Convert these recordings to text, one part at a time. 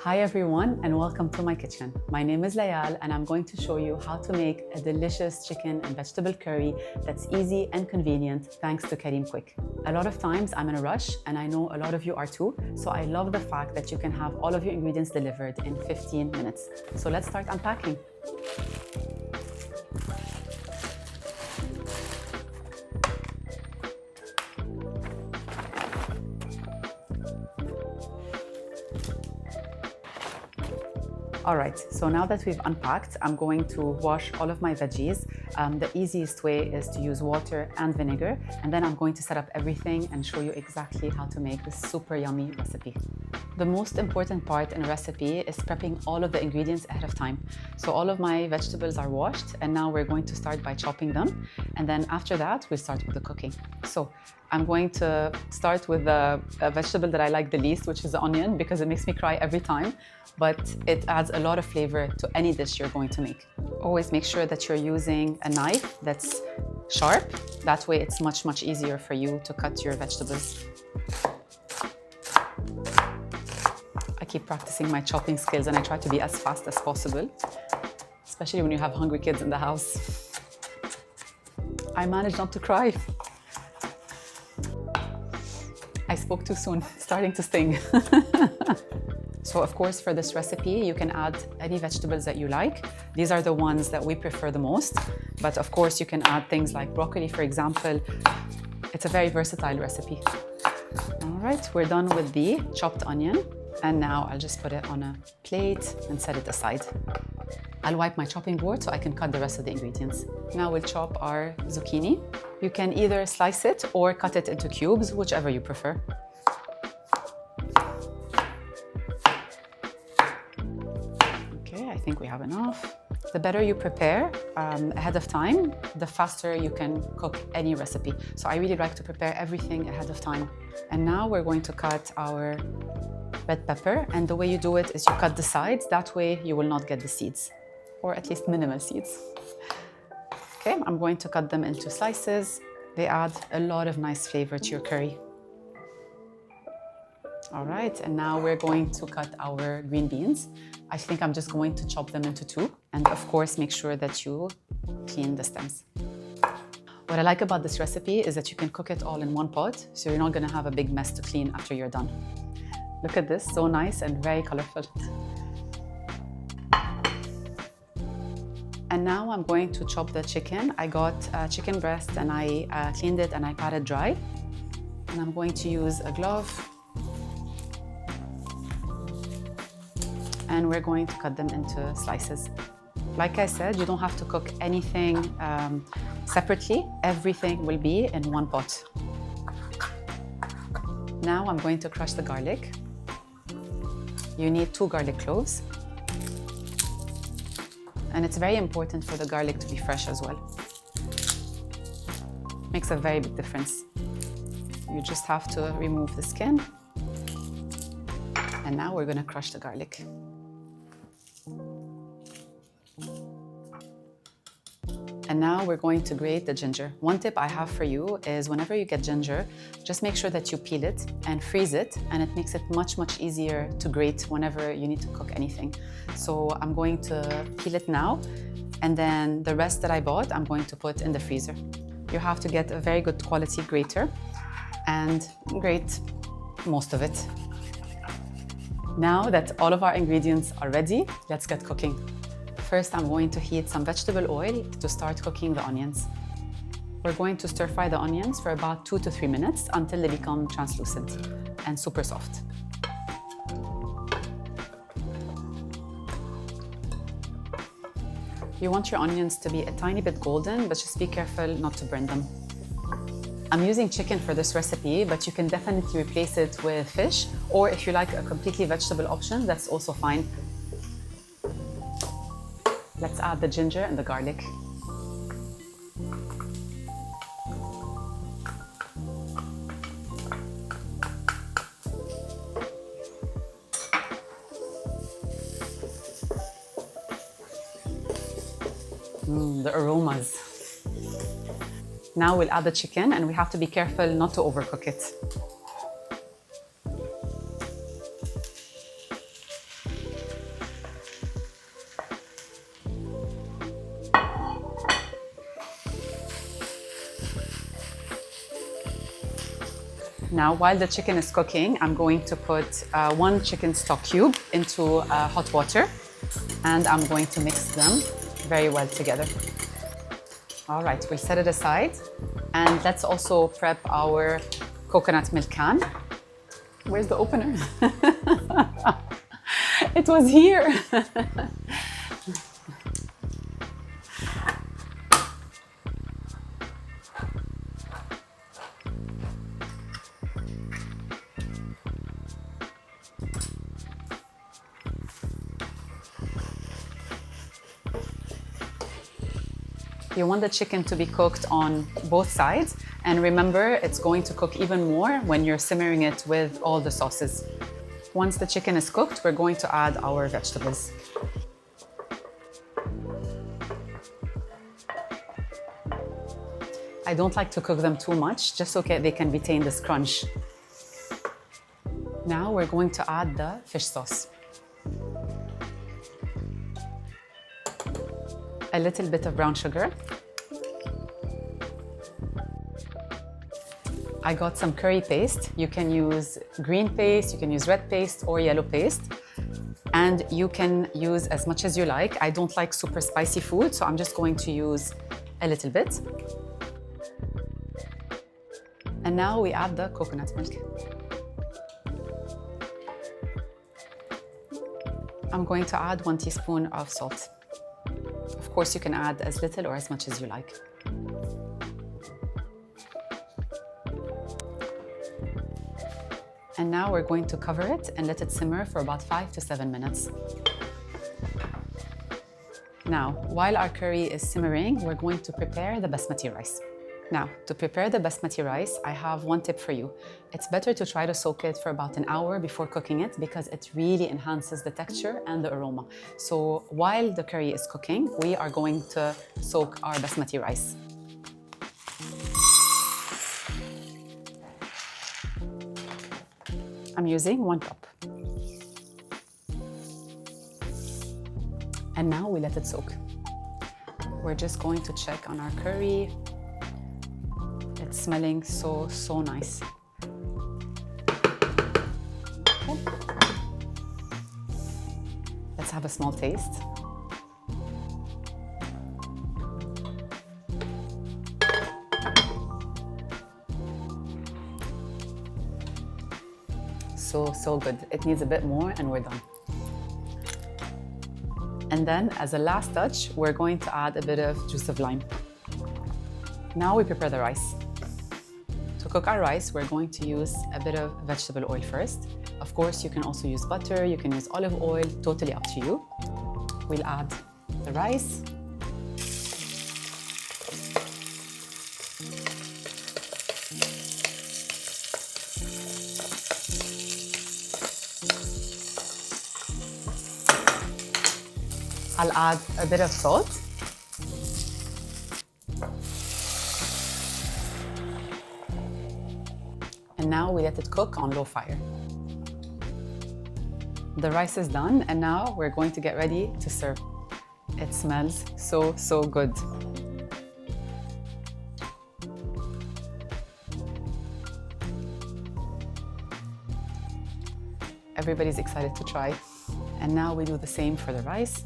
Hi everyone and welcome to my kitchen. My name is Layal and I'm going to show you how to make a delicious chicken and vegetable curry that's easy and convenient thanks to Careem Quik. A lot of times I'm in a rush and I know a lot of you are too, so I love the fact that you can have all of your ingredients delivered in 15 minutes. So let's start unpacking. All right, so now that we've unpacked, I'm going to wash all of my veggies. The easiest way is to use water and vinegar, and then I'm going to set up everything and show you exactly how to make this super yummy recipe. The most important part in a recipe is prepping all of the ingredients ahead of time. So all of my vegetables are washed, and now we're going to start by chopping them. And then after that, we'll start with the cooking. So I'm going to start with the vegetable that I like the least, which is the onion, because it makes me cry every time, but it adds a lot of flavor to any dish you're going to make. Always make sure that you're using a knife that's sharp. That way it's much easier for you to cut your vegetables. I keep practicing my chopping skills and I try to be as fast as possible, especially when you have hungry kids in the house. I managed not to cry. I spoke too soon, starting to sting. So of course, for this recipe, you can add any vegetables that you like. These are the ones that we prefer the most. But of course, you can add things like broccoli, for example. It's a very versatile recipe. All right, we're done with the chopped onion. And now I'll just put it on a plate and set it aside. I'll wipe my chopping board so I can cut the rest of the ingredients. Now we'll chop our zucchini. You can either slice it or cut it into cubes, whichever you prefer. Okay, I think we have enough. The better you prepare ahead of time, the faster you can cook any recipe. So I really like to prepare everything ahead of time. And now we're going to cut our red pepper, and the way you do it is you cut the sides. That way you will not get the seeds, or at least minimal seeds. Okay, I'm going to cut them into slices. They add a lot of nice flavor to your curry. All right, and now we're going to cut our green beans. I think I'm just going to chop them into two, and of course make sure that you clean the stems. What I like about this recipe is that you can cook it all in one pot, so you're not going to have a big mess to clean after you're done. Look at this, so nice and very colorful. And now I'm going to chop the chicken. I got chicken breast and I cleaned it and I pat it dry. And I'm going to use a glove. And we're going to cut them into slices. Like I said, you don't have to cook anything separately. Everything will be in one pot. Now I'm going to crush the garlic. You need 2 garlic cloves. And it's very important for the garlic to be fresh as well. Makes a very big difference. You just have to remove the skin. And now we're going to crush the garlic. And now we're going to grate the ginger. One tip I have for you is whenever you get ginger, just make sure that you peel it and freeze it, and it makes it much easier to grate whenever you need to cook anything. So I'm going to peel it now, and then the rest that I bought, I'm going to put in the freezer. You have to get a very good quality grater and grate most of it. Now that all of our ingredients are ready, let's get cooking. First, I'm going to heat some vegetable oil to start cooking the onions. We're going to stir fry the onions for about 2 to 3 minutes until they become translucent and super soft. You want your onions to be a tiny bit golden, but just be careful not to burn them. I'm using chicken for this recipe, but you can definitely replace it with fish, or if you like a completely vegetable option, that's also fine. Let's add the ginger and the garlic. The aromas. Now we'll add the chicken, and we have to be careful not to overcook it. Now, while the chicken is cooking, I'm going to put 1 chicken stock cube into hot water, and I'm going to mix them very well together. All right, we'll set it aside, and let's also prep our coconut milk can. Where's the opener? It was here. You want the chicken to be cooked on both sides, and remember, it's going to cook even more when you're simmering it with all the sauces. Once the chicken is cooked, we're going to add our vegetables. I don't like to cook them too much, just so they can retain this crunch. Now we're going to add the fish sauce. A little bit of brown sugar. I got some curry paste. You can use green paste, you can use red paste or yellow paste. And you can use as much as you like. I don't like super spicy food, so I'm just going to use a little bit. And now we add the coconut milk. I'm going to add 1 teaspoon of salt. Of course, you can add as little or as much as you like. And now we're going to cover it and let it simmer for about 5 to 7 minutes. Now, while our curry is simmering, we're going to prepare the basmati rice. Now, to prepare the basmati rice, I have 1 tip for you. It's better to try to soak it for about an hour before cooking it because it really enhances the texture and the aroma. So while the curry is cooking, we are going to soak our basmati rice. I'm using 1 cup. And now we let it soak. We're just going to check on our curry. It's smelling so nice. Okay. Let's have a small taste. So good. It needs a bit more and we're done. And then as a last touch, we're going to add a bit of juice of lime. Now we prepare the rice. To cook our rice, we're going to use a bit of vegetable oil first. Of course, you can also use butter, you can use olive oil, totally up to you. We'll add the rice. I'll add a bit of salt. And now we let it cook on low fire. The rice is done, and now we're going to get ready to serve. It smells so good. Everybody's excited to try. And now we do the same for the rice.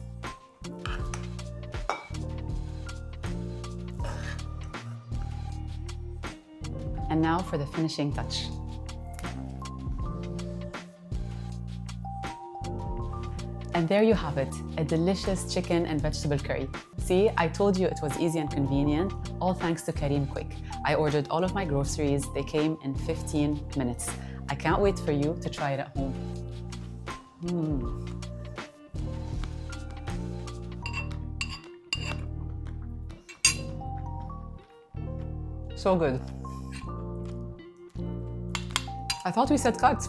And now for the finishing touch. And there you have it, a delicious chicken and vegetable curry. See, I told you it was easy and convenient, all thanks to Careem Quik. I ordered all of my groceries, they came in 15 minutes. I can't wait for you to try it at home. So good. I thought we said cut.